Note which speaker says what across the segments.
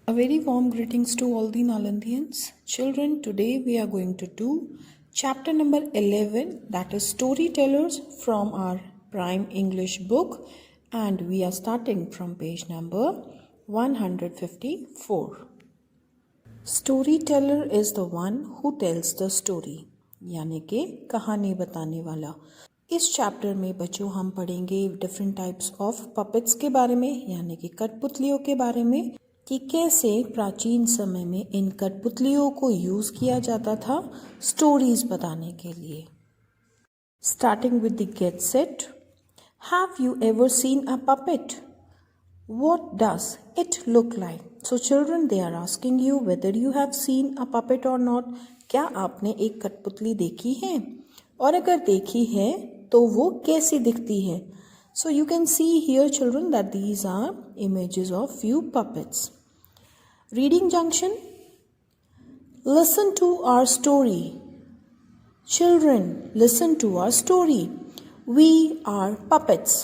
Speaker 1: A very warm greetings to all the Nalandians. Children, today we are going to do chapter number 11, that is Storytellers, from our Prime English book, and we are starting from page number 154. Storyteller is the one who tells the story, यानी कि कहानी बताने वाला. इस chapter में बच्चों हम पढ़ेंगे डिफरेंट टाइप्स ऑफ पपेट्स के बारे में, यानी कि कठपुतलियों के बारे में, कि कैसे प्राचीन समय में इन कठपुतलियों को यूज़ किया जाता था स्टोरीज बताने के लिए. Starting with the get set. Have you ever seen a puppet? What does it look like? So children, they are asking you whether you have seen a puppet or not. क्या आपने एक कठपुतली देखी है? और अगर देखी है तो वो कैसी दिखती है? So you can see here children that these are images of few puppets. Reading junction. Listen to our story. Children, listen to our story. We are puppets.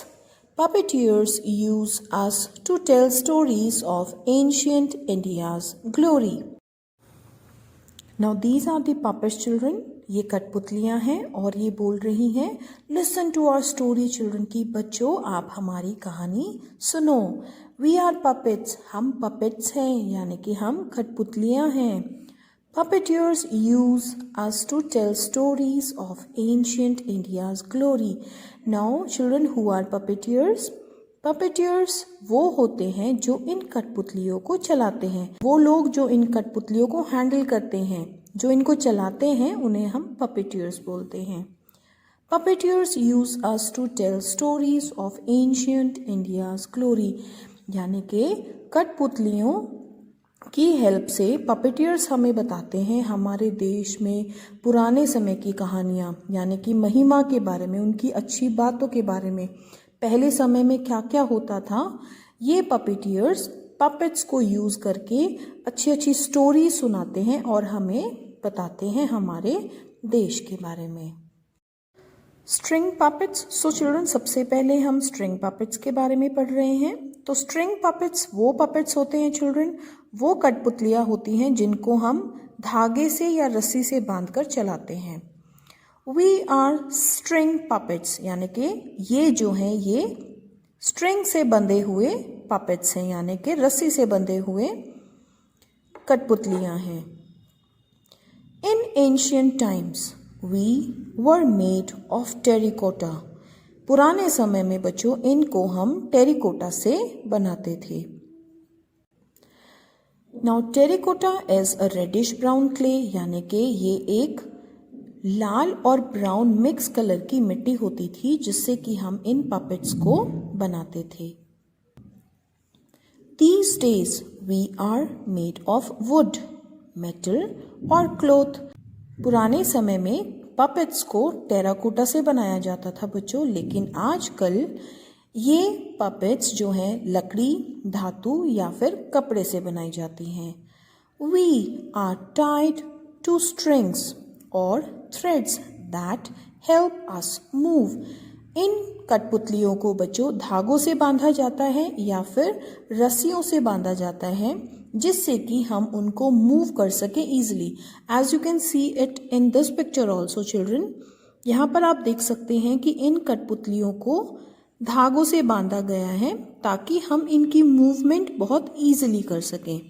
Speaker 1: Puppeteers use us to tell stories of ancient India's glory. Now these are the puppets children. ये कठपुतलियाँ हैं और ये बोल रही हैं Listen to our story children, कि बच्चों आप हमारी कहानी सुनो. We are puppets. हम puppets हैं, यानी कि हम कठपुतलियाँ हैं. Puppeteers use us to tell stories of ancient India's glory. Now, children, who are puppeteers? Puppeteers वो होते हैं जो इन कठपुतलियों को चलाते हैं. वो लोग जो इन कठपुतलियों को हैंडल करते हैं, जो इनको चलाते हैं, उन्हें हम puppeteers बोलते हैं. Puppeteers use us to tell stories of ancient India's glory. यानी कि कठपुतलियों की हेल्प से पपेटियर्स हमें बताते हैं हमारे देश में पुराने समय की कहानियाँ, यानी कि महिमा के बारे में, उनकी अच्छी बातों के बारे में, पहले समय में क्या क्या होता था. ये पपेटियर्स पपेट्स को यूज़ करके अच्छी अच्छी स्टोरी सुनाते हैं और हमें बताते हैं हमारे देश के बारे में. String puppets. सो चिल्ड्रन, सबसे पहले हम स्ट्रिंग पपेट्स के बारे में पढ़ रहे हैं. तो स्ट्रिंग पपेट्स वो पपेट्स होते हैं चिल्ड्रन, वो कठपुतलियाँ होती हैं जिनको हम धागे से या रस्सी से बांधकर चलाते हैं. वी आर स्ट्रिंग पपेट्स, यानी कि ये जो हैं ये स्ट्रिंग से बंधे हुए पपेट्स हैं, यानी कि रस्सी से बंधे हुए कठपुतलियाँ हैं. In ancient times we were made of terracotta. पुराने समय में बच्चों इनको हम टेरिकोटा से बनाते थे. Now terracotta is a reddish brown clay, यानी कि ये एक लाल और ब्राउन मिक्स कलर की मिट्टी होती थी जिससे कि हम इन पपेट्स को बनाते थे. These days we are made of wood, metal और cloth. पुराने समय में पपेट्स को टेराकोटा से बनाया जाता था बच्चों, लेकिन आजकल ये पपेट्स जो हैं लकड़ी, धातु या फिर कपड़े से बनाई जाती हैं. We are tied to strings और threads that help us move. इन कठपुतलियों को बच्चों धागों से बांधा जाता है या फिर रस्सियों से बांधा जाता है जिससे कि हम उनको मूव कर सके easily. As you can see it in this picture also children. यहाँ पर आप देख सकते हैं कि इन कठपुतलियों को धागों से बांधा गया है ताकि हम इनकी मूवमेंट बहुत इजीली कर सकें.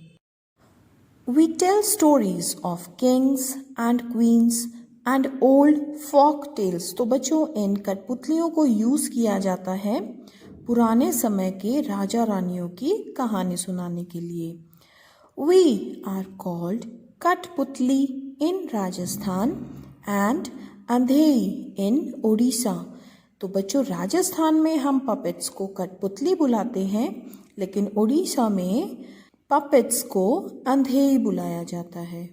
Speaker 1: We tell stories of kings and queens and old folk tales. तो बच्चों इन कठपुतलियों को यूज़ किया जाता है पुराने समय के राजा रानियों की कहानी सुनाने के लिए. वी आर कॉल्ड कठपुतली इन राजस्थान एंड अंधेरी इन उड़ीसा. तो बच्चों राजस्थान में हम पपेट्स को कठपुतली बुलाते हैं, लेकिन उड़ीसा में पपेट्स को अंधेरी बुलाया जाता है.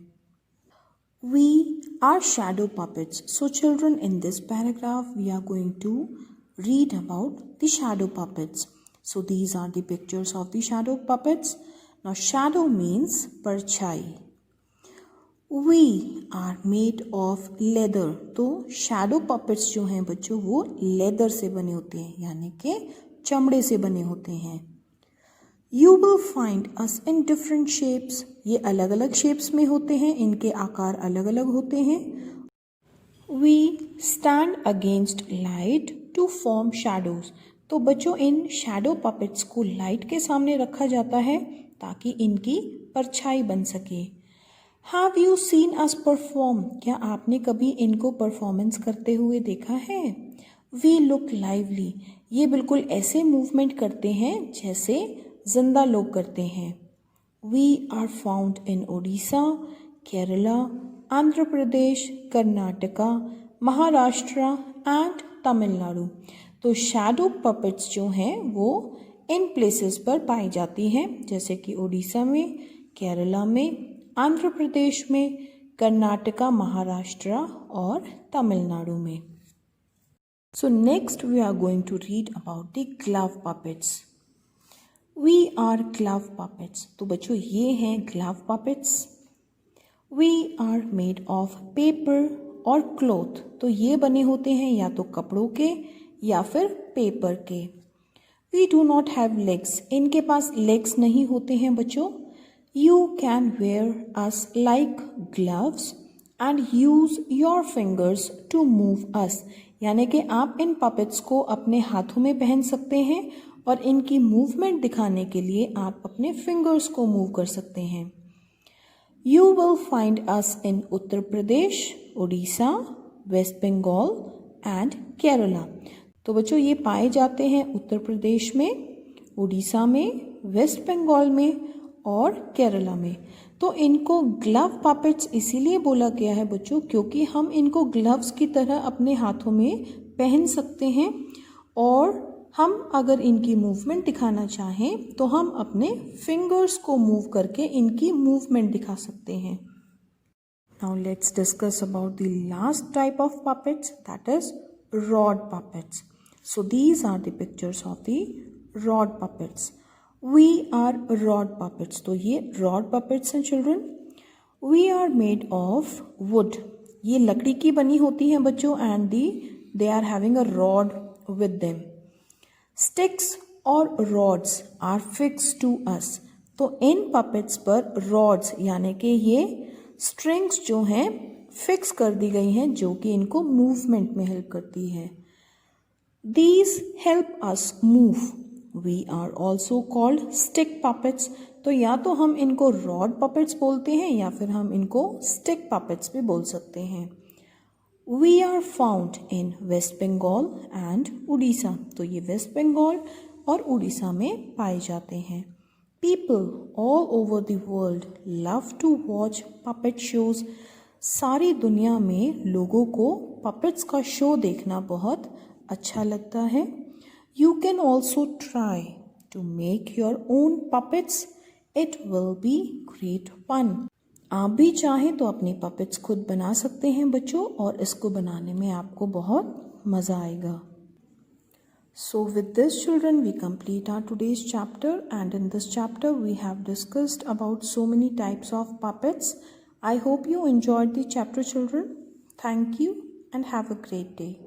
Speaker 1: We are shadow puppets. So children, in this paragraph we are going to read about the shadow puppets. So these are the pictures of the shadow puppets. Now shadow means परछाई. We are made of leather. तो shadow puppets जो हैं बच्चों वो leather से बने होते हैं, यानी कि चमड़े से बने होते हैं. You will find us in different shapes. ये अलग अलग शेप्स में होते हैं, इनके आकार अलग अलग होते हैं. We stand against light to form shadows. तो बच्चों इन शैडो पपेट्स को लाइट के सामने रखा जाता है ताकि इनकी परछाई बन सके. Have you seen us perform? क्या आपने कभी इनको परफॉर्मेंस करते हुए देखा है? We look lively. ये बिल्कुल ऐसे मूवमेंट करते हैं जैसे जिंदा लोग करते हैं. We are found in Odisha, Kerala, Andhra Pradesh, Karnataka, Maharashtra and Tamil Nadu. तो शैडो पपेट्स जो हैं वो इन प्लेसेस पर पाई जाती हैं जैसे कि उड़ीसा में, केरला में, आंध्र प्रदेश में, कर्नाटका, महाराष्ट्र और तमिलनाडु में. So next we are going to read about the glove puppets. We are glove puppets. तो बच्चों ये हैं glove puppets. We are made of paper और cloth. तो ये बने होते हैं या तो कपड़ों के या फिर पेपर के. We do not have legs. इनके पास legs नहीं होते हैं बच्चों. You can wear us like gloves and use your fingers to move us. यानी कि आप इन पपेट्स को अपने हाथों में पहन सकते हैं और इनकी मूवमेंट दिखाने के लिए आप अपने फिंगर्स को मूव कर सकते हैं. You will find us in Uttar Pradesh, Orissa, West Bengal and Kerala. तो बच्चों ये पाए जाते हैं उत्तर प्रदेश में, उड़ीसा में, वेस्ट बंगाल में और केरला में. तो इनको ग्लव पपेट्स इसीलिए बोला गया है बच्चों क्योंकि हम इनको ग्लव्स की तरह अपने हाथों में पहन सकते हैं और हम अगर इनकी मूवमेंट दिखाना चाहें तो हम अपने फिंगर्स को मूव करके इनकी मूवमेंट दिखा सकते हैं. Now let's discuss about the last type of puppets, that is rod puppets. So these are the pictures of the rod puppets. We are rod puppets. तो ये rod puppets हैं children. We are made of wood. ये लकड़ी की बनी होती हैं बच्चों and they are having a rod with them. Sticks और rods are fixed to us. तो इन puppets पर rods यानी कि ये strings जो हैं फिक्स कर दी गई हैं जो कि इनको मूवमेंट में हेल्प करती है. These help us move. We are also called stick puppets. तो या तो हम इनको rod puppets बोलते हैं या फिर हम इनको stick puppets भी बोल सकते हैं. We are found in West Bengal and Odisha. तो ये वेस्ट बंगाल और उड़ीसा में पाए जाते हैं. People all over the world love to watch puppet shows. सारी दुनिया में लोगों को puppets का शो देखना बहुत अच्छा लगता है. You can also try to make your own puppets. It will be great fun. आप भी चाहें तो अपनी puppets खुद बना सकते हैं बच्चों और इसको बनाने में आपको बहुत मज़ा आएगा. So with this children we complete our today's chapter and in this chapter we have discussed about so many types of puppets. I hope you enjoyed the chapter children. Thank you and have a great day.